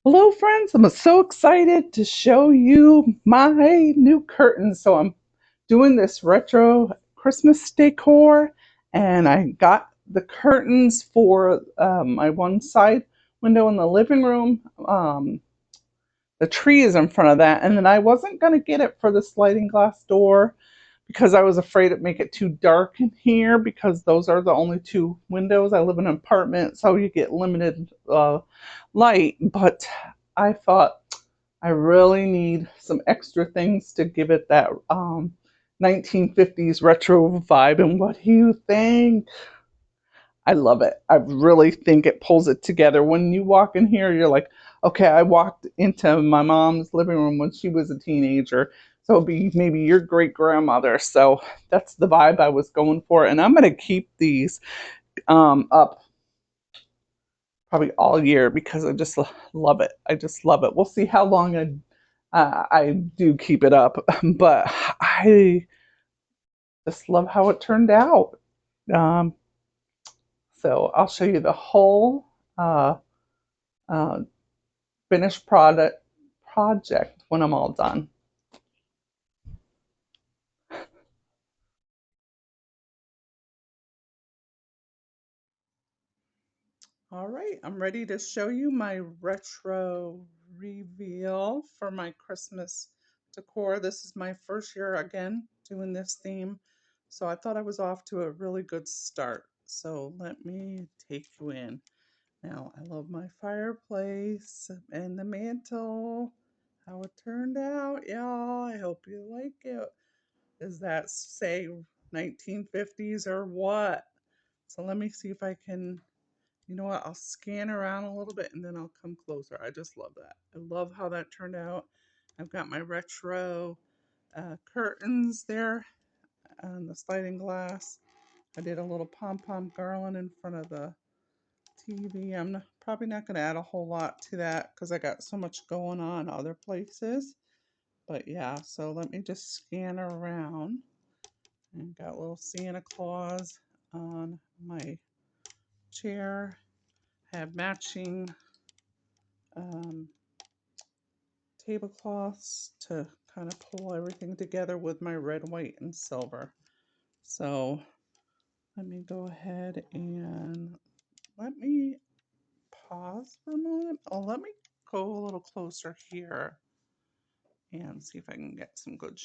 Hello, friends. I'm so excited to show you my new curtains. So I'm doing this retro Christmas decor, and I got the curtains for my one side window in the living room. The tree is in front of that, and then I wasn't going to get it for the sliding glass door because I was afraid it'd make it too dark in here because those are the only two windows. I live in an apartment, so you get limited light. But I thought I really need some extra things to give it that 1950s retro vibe. And what do you think? I love it. I really think it pulls it together. When you walk in here, you're like, okay, I walked into my mom's living room when she was a teenager. So it'll be maybe your great grandmother. So that's the vibe I was going for. And I'm going to keep these up probably all year because I just love it. I just love it. We'll see how long I do keep it up. But I just love how it turned out. Um, so I'll show you the whole uh, uh, finished project when I'm all done. All right, I'm ready to show you my retro reveal for my Christmas decor. This is my first year again doing this theme, so I thought I was off to a really good start. So let me take you in. Now, I love my fireplace and the mantle, how it turned out, y'all. I hope you like it. Does that say 1950s or what? So let me see if I can, you know what, I'll scan around a little bit and then I'll come closer. I just love that. I love how that turned out. I've got my retro curtains there on the sliding glass. I did a little pom-pom garland in front of the TV. Probably not going to add a whole lot to that because I got so much going on other places. But yeah, so let me just scan around. And got a little Santa Claus on my chair. Have matching um, tablecloths to kind of pull everything together with my red, white, and silver. So let me go ahead and let me pause for a moment. Oh, let me go a little closer here and see if I can get some good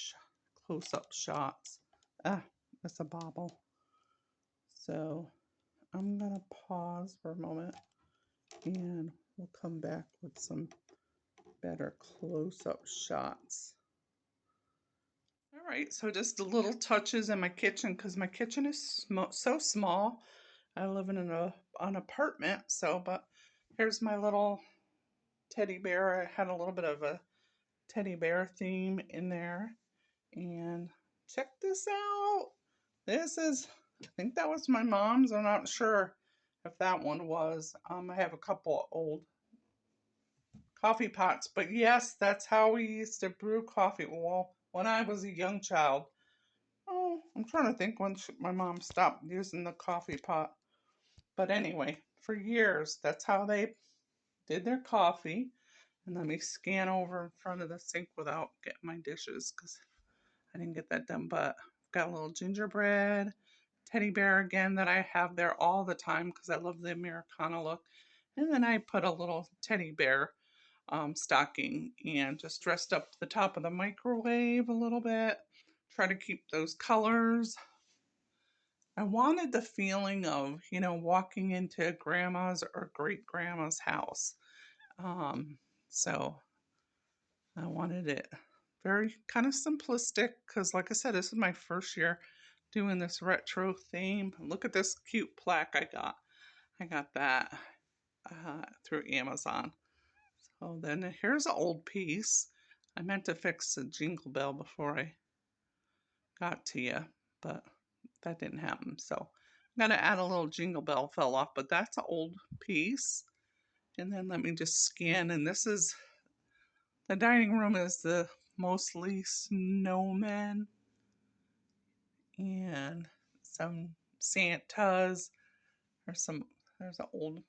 close-up shots. Ah, that's a bobble. So I'm gonna pause for a moment and we'll come back with some better close-up shots. All right, so just the little touches in my kitchen because my kitchen is so small. I live in an apartment, so but here's my little teddy bear. I had a little bit of a teddy bear theme in there. And check this out. This is, I think that was my mom's. I'm not sure if that one was. I have a couple of old coffee pots, but yes, that's how we used to brew coffee. Well, when I was a young child. Oh, I'm trying to think when my mom stopped using the coffee pot. But anyway, for years, that's how they did their coffee. And let me scan over in front of the sink without getting my dishes because I didn't get that done. But I've got a little gingerbread teddy bear again that I have there all the time because I love the Americana look. And then I put a little teddy bear stocking and just dressed up the top of the microwave a little bit. Try to keep those colors. I wanted the feeling of, walking into grandma's or great grandma's house. Um, so I wanted it very kind of simplistic because, like I said, this is my first year doing this retro theme. Look at this cute plaque I got. I got that through Amazon. So then here's an old piece. I meant to fix the jingle bell before I got to you, but that didn't happen. So I'm going to add a little jingle bell fell off, but that's an old piece. And then let me just scan. And this is the dining room is the mostly snowmen and some Santas. There's an old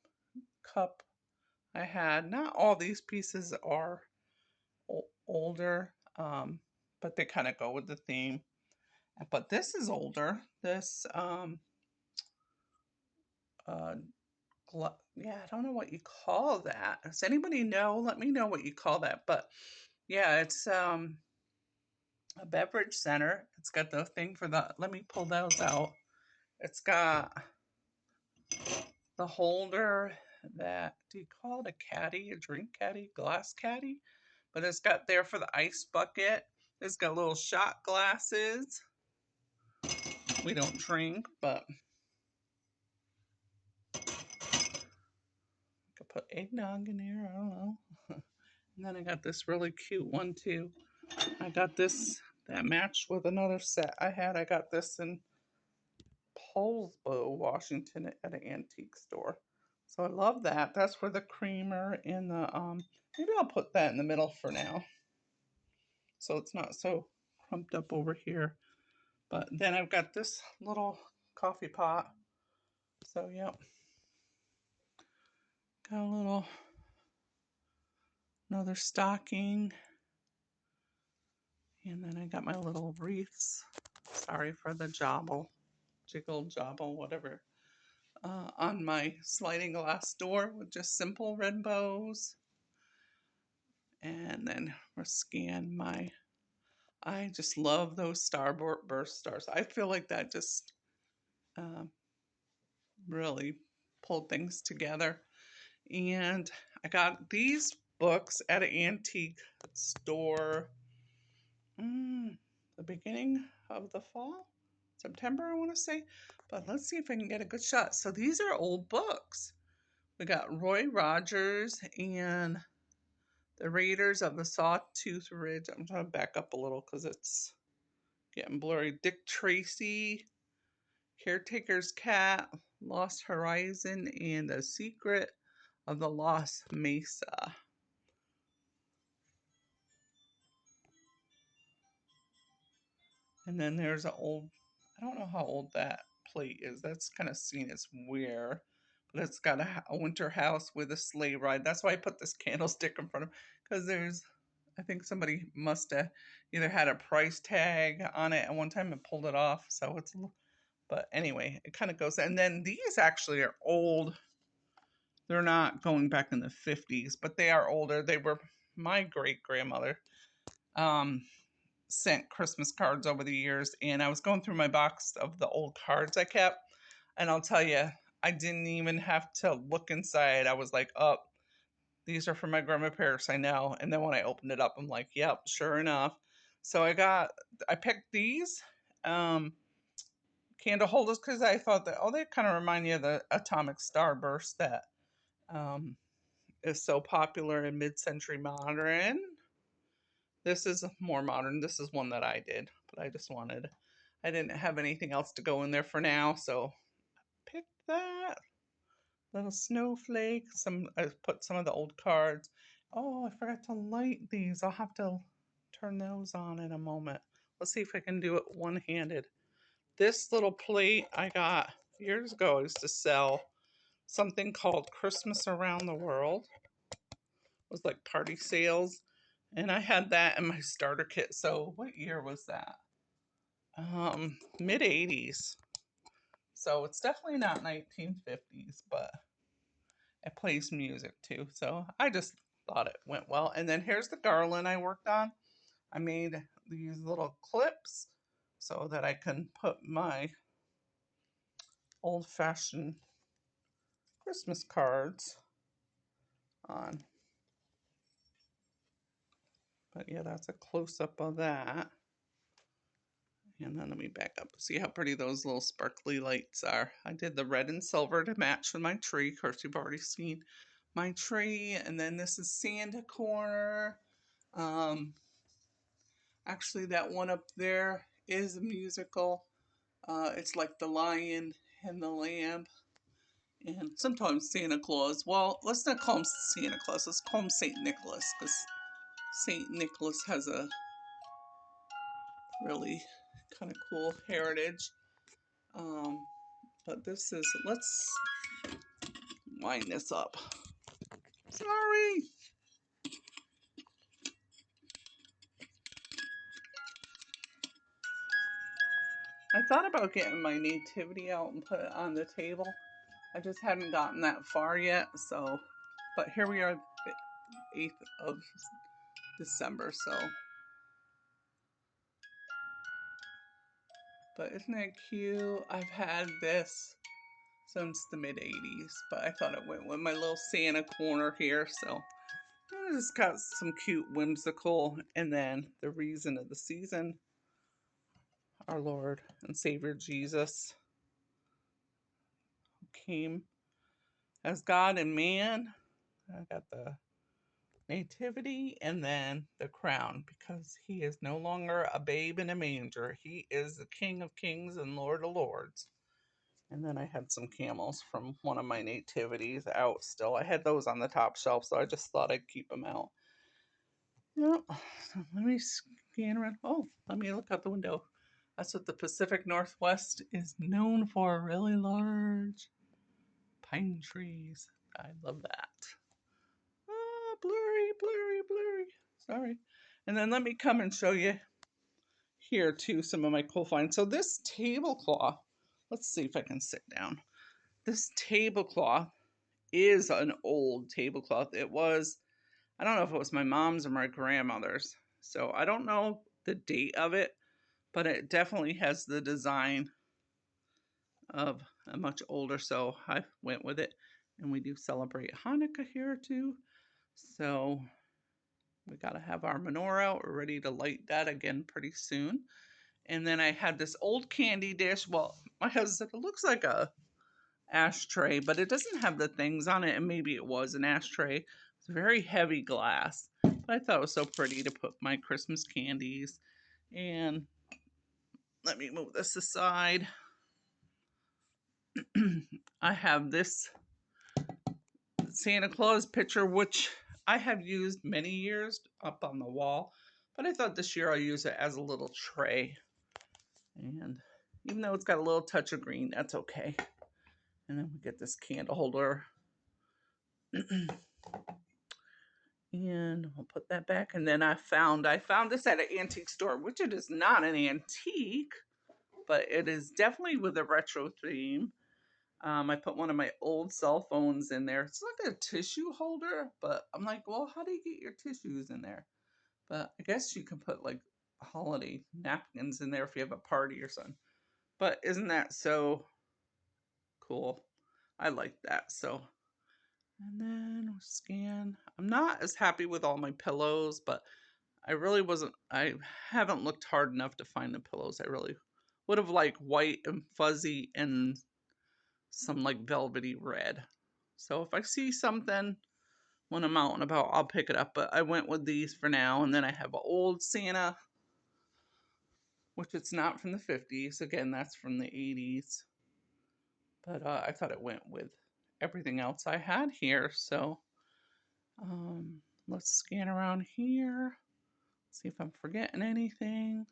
cup I had, not all these pieces are older, but they kind of go with the theme. But this is older. This, uh, yeah, I don't know what you call that. Does anybody know? Let me know what you call that. But yeah, it's a beverage center. It's got the thing for the, let me pull those out. It's got the holder that, do you call it a caddy, a drink caddy, glass caddy? But it's got there for the ice bucket. It's got little shot glasses. We don't drink, but I could put eggnog in here. I don't know. And then I got this really cute one too. I got this that matched with another set I had. I got this in Paulsbo, Washington at an antique store. So I love that. That's for the creamer and the maybe I'll put that in the middle for now. So it's not so crumped up over here. But then I've got this little coffee pot. So yep. Got a little another stocking. And then I got my little wreaths. Sorry for the jiggle jobble, whatever. On my sliding glass door with just simple red bows. And then we'll scan my, I just love those starburst stars. I feel like that just uh, really pulled things together. And I got these books at an antique store the beginning of the fall, September, I want to say. But let's see if I can get a good shot. So these are old books. We got Roy Rogers and the Raiders of the Sawtooth Ridge. I'm trying to back up a little because it's getting blurry. Dick Tracy, Caretaker's Cat, Lost Horizon, and The Secret of the Lost Mesa. And then there's an old, I don't know how old that plate is. That's kind of seen as weird. But it's got a winter house with a sleigh ride. That's why I put this candlestick in front of, because there's, I think somebody must have either had a price tag on it at one time and pulled it off. So it's, but anyway, it kind of goes. And then these actually are old. They're not going back in the 50s, but they are older. They were my great grandmother. Sent Christmas cards over the years, and I was going through my box of the old cards I kept, and I'll tell you, I didn't even have to look inside. I was like, oh, these are from my grandma Paris, I know. And then when I opened it up, I'm like, yep, sure enough. So I picked these candle holders because I thought that, oh, they kind of remind you of the atomic starburst that um, is so popular in mid-century modern. This is more modern. This is one that I did, but I didn't have anything else to go in there for now, so pick that. Little snowflake. I put some of the old cards. Oh, I forgot to light these. I'll have to turn those on in a moment. Let's see if I can do it one-handed. This little plate I got years ago. I used to sell something called Christmas Around the World. It was like party sales. And I had that in my starter kit. So what year was that? Mid 80s. So it's definitely not 1950s, but it plays music too. So I just thought it went well. And then here's the garland I worked on. I made these little clips so that I can put my old-fashioned Christmas cards on. But yeah, that's a close-up of that. And then let me back up. See how pretty those little sparkly lights are. I did the red and silver to match with my tree. Of course, you've already seen my tree. And then this is Santa Corner. Actually, that one up there is a musical. It's like The Lion and the Lamb. And sometimes Santa Claus. Well, let's not call him Santa Claus. Let's call him St. Nicholas. Because St. Nicholas has a really kind of cool heritage. But this is, let's line this up. Sorry. I thought about getting my nativity out and put it on the table. I just hadn't gotten that far yet, so. But here we are, the 8th of December, so. But isn't it cute? I've had this since the mid 80s, but I thought it went with my little Santa corner here, so. It's got some cute whimsical, and then the reason of the season, our Lord and Savior Jesus, who came as God and man. I got the nativity and then the crown, because he is no longer a babe in a manger. He is the King of Kings and Lord of Lords. And then I had some camels from one of my nativities out still. I had those on the top shelf, so I just thought I'd keep them out. Yep. So let me scan around. Oh, let me look out the window. That's what the Pacific Northwest is known for, really large pine trees. I love that. Ah, blurry, blurry, blurry. Sorry. And then let me come and show you here too some of my cool finds. So this tablecloth, let's see if I can sit down. This tablecloth is an old tablecloth. It was, I don't know if it was my mom's or my grandmother's. So I don't know the date of it, but it definitely has the design of a much older, so I went with it. And we do celebrate Hanukkah here too. So we got to have our menorah out. We're ready to light that again pretty soon. And then I had this old candy dish. Well, my husband said it looks like a ashtray, but it doesn't have the things on it. And maybe it was an ashtray. It's very heavy glass. But I thought it was so pretty to put my Christmas candies. And let me move this aside. I have this Santa Claus picture, which I have used many years up on the wall, but I thought this year I'll use it as a little tray. And even though it's got a little touch of green, that's okay. And then we get this candle holder. And we'll put that back. And then I found this at an antique store, which it is not an antique, but it is definitely with a retro theme. I put one of my old cell phones in there. It's like a tissue holder, but I'm like, well, how do you get your tissues in there? But I guess you can put like holiday napkins in there if you have a party or something. But isn't that so cool? I like that. So, and then we'll scan. I'm not as happy with all my pillows, but I haven't looked hard enough to find the pillows. I really would have liked white and fuzzy and some like velvety red. So if I see something when I'm out and about, I'll pick it up. But I went with these for now. And then I have an old Santa, which it's not from the 50s. Again, that's from the 80s. But I thought it went with everything else I had here. So let's scan around here. See if I'm forgetting anything.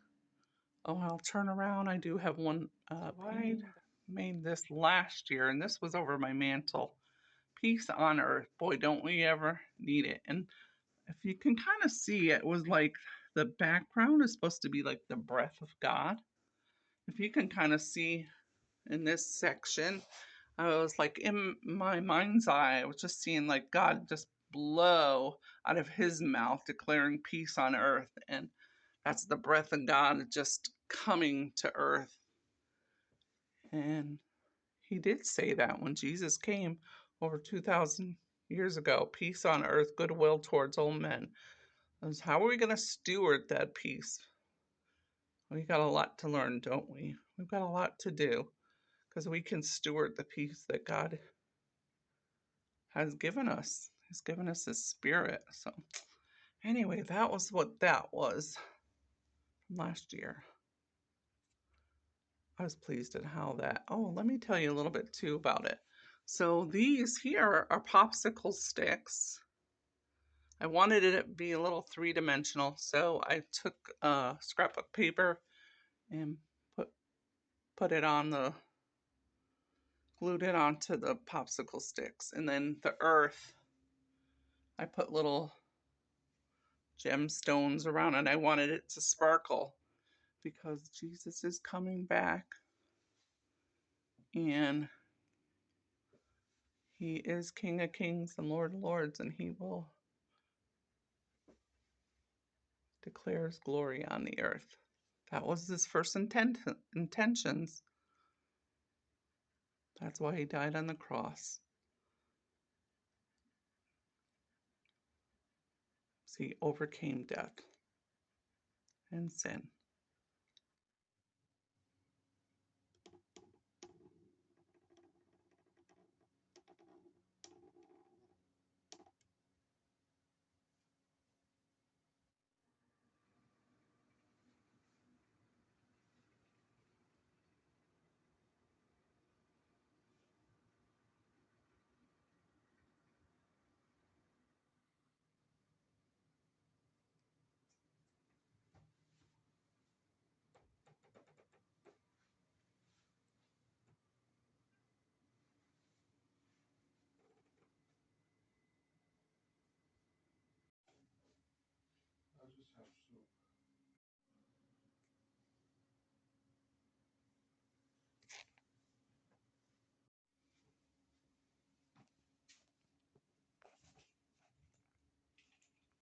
Oh, I'll turn around. I do have one. I made this last year, and this was over my mantle. Peace on earth. Boy, don't we ever need it. And if you can kind of see, it was like the background is supposed to be like the breath of God. If you can kind of see in this section, I was like in my mind's eye, I was just seeing like God just blow out of his mouth, declaring peace on earth. And that's the breath of God just coming to earth. And he did say that when Jesus came over 2,000 years ago, peace on earth, goodwill towards all men. How are we going to steward that peace? We got a lot to learn, don't we? We've got a lot to do, because we can steward the peace that God has given us. He's given us his spirit. So anyway, that was what that was from last year. I was pleased at how that, oh, let me tell you a little bit too about it. So these here are popsicle sticks. I wanted it to be a little three-dimensional, so I took scrapbook paper and put it on the, glued it onto the popsicle sticks. And then the earth I put little gemstones around it. I wanted it to sparkle because Jesus is coming back, and he is King of Kings and Lord of Lords, and he will declare his glory on the earth. That was his first intentions. That's why he died on the cross. So he overcame death and sin.